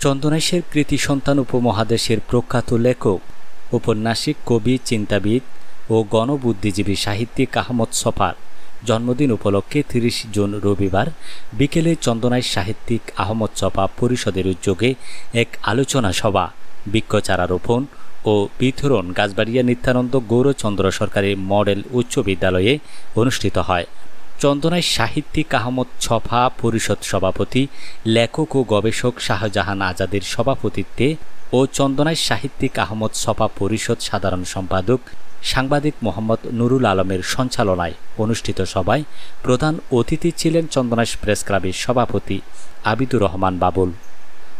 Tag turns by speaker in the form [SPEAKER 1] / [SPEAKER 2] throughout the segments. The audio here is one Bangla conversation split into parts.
[SPEAKER 1] চন্দনাইশের কৃতি সন্তান উপমহাদেশের প্রখ্যাত লেখক, ঔপন্যাসিক, কবি, চিন্তাবিদ ও গণবুদ্ধিজীবী সাহিত্যিক আহমদ ছফার জন্মদিন উপলক্ষে ৩০ জুন রবিবার বিকেলে চন্দনাইশ সাহিত্যিক আহমদ ছফা পরিষদের উদ্যোগে এক আলোচনা সভা, বৃক্ষচারা রোপণ ও বিতরণ গাছবাড়িয়া নিত্যানন্দ গৌরচন্দ্র সরকারি মডেল উচ্চ বিদ্যালয়ে অনুষ্ঠিত হয়। চন্দনাইশ সাহিত্যিক আহমদ ছফা পরিষদ সভাপতি, লেখক ও গবেষক শাহজাহান আজাদের সভাপতিত্বে ও চন্দনাইশ সাহিত্যিক আহমদ ছফা পরিষদ সাধারণ সম্পাদক সাংবাদিক মোহাম্মদ নুরুল আলমের সঞ্চালনায় অনুষ্ঠিত সভায় প্রধান অতিথি ছিলেন চন্দনাইশ প্রেস ক্লাবের সভাপতি আবিদুর রহমান বাবুল।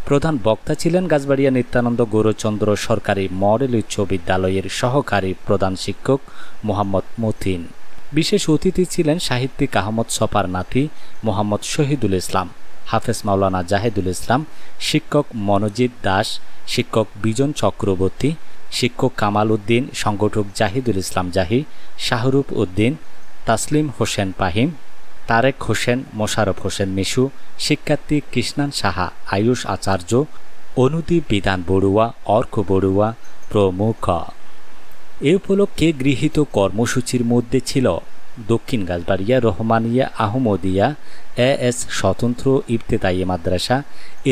[SPEAKER 1] প্রধান বক্তা ছিলেন গাছবাড়িয়া নিত্যানন্দ গৌরচন্দ্র সরকারি মডেল উচ্চ বিদ্যালয়ের সহকারী প্রধান শিক্ষক মোহাম্মদ মতিন। বিশেষ অতিথি ছিলেন সাহিত্যিক আহমদ ছফার নাতি মোহাম্মদ শহীদুল ইসলাম, হাফেজ মাওলানা জাহেদুল ইসলাম, শিক্ষক মনোজিৎ দাস, শিক্ষক বিজন চক্রবর্তী, শিক্ষক কামাল উদ্দিন, সংগঠক জাহিদুল ইসলাম জাহি, শাহরুফ উদ্দিন, তাসলিম হোসেন পাহিম, তারেক হোসেন, মোশারফ হোসেন মিশু, শিক্ষার্থী কৃষ্ণান সাহা, আয়ুষ আচার্য, অনুদীপ বিধান বড়ুয়া, অর্ক বড়ুয়া প্রমুখ। এ উপলক্ষে গৃহীত কর্মসূচির মধ্যে ছিল দক্ষিণ গাছবাড়িয়া রহমানিয়া আহমদিয়া এএস স্বতন্ত্র ইবতেদায়ী মাদ্রাসা,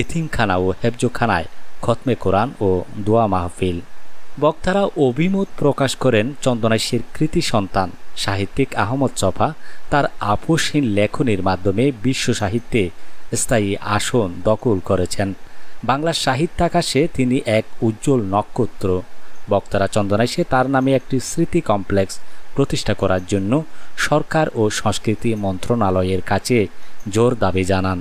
[SPEAKER 1] এতিমখানা ও হেফজখানায় খতমে কোরআন ও দোয়া মাহফিল। বক্তারা অভিমত প্রকাশ করেন চন্দনাইশের কৃতি সন্তান সাহিত্যিক আহমদ ছফা তার আপোষহীন লেখনীর মাধ্যমে বিশ্ব সাহিত্যে স্থায়ী আসন দখল করেছেন। বাংলার সাহিত্যাকাশে তিনি এক উজ্জ্বল নক্ষত্র। বক্তারা চন্দনাইশে তার নামে একটি স্মৃতি কমপ্লেক্স প্রতিষ্ঠা করার জন্য সরকার ও সংস্কৃতি মন্ত্রণালয়ের কাছে জোর দাবি জানান।